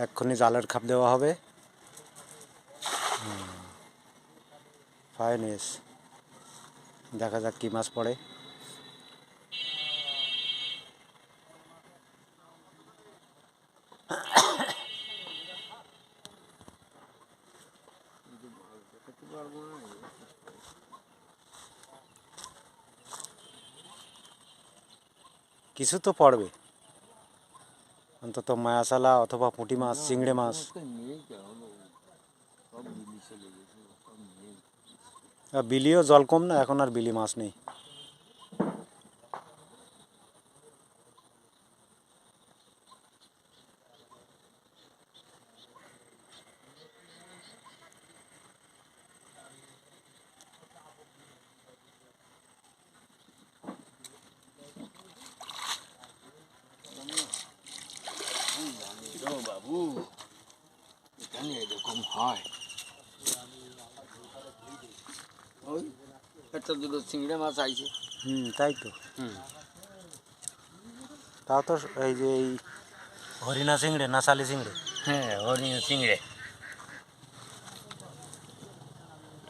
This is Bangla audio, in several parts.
এক্ষুনি জালের খাপ দেওয়া হবে। ফাইনিস, দেখা যাক কি মাছ পড়ে। কিছু তো পড়বে, অন্তত মায়াশালা অথবা পুঁটি মাছ, চিংড়ে মাছ। বিলিও জল কম না, এখন আর বিলি মাছ নেই। বাবু, এখানে এরকম হয়। ওই একটা দুটো চিংড়ে মাছ আইছে। তাই তো। তাও তো এই যে এই হরিণা চিংড়ে না শালি চিংড়ে? হ্যাঁ, হরিণা চিংড়ে।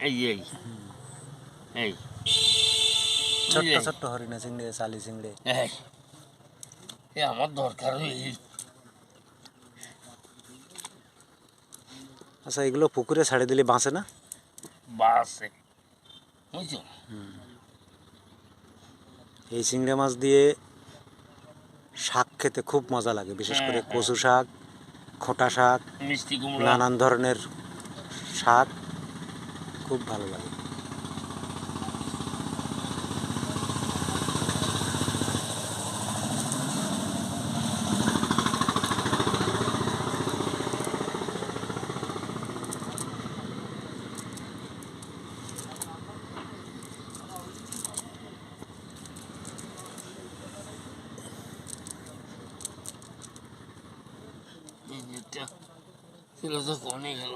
এই এই এই ছোট্ট ছোট্ট হরিণা চিংড়ে, শালি চিংড়ে। এই আমার দরকার হই। আচ্ছা, এগুলো পুকুরে ছাড়ে দিলে বাঁচে না? বাসে বুঝছো। এই চিংড়ে মাছ দিয়ে শাক খেতে খুব মজা লাগে, বিশেষ করে কচু শাক, খোঁটা শাক, মিষ্টি কুমড়া, নানান ধরনের শাক খুব ভালো লাগে। ছিল তো কমে গেল।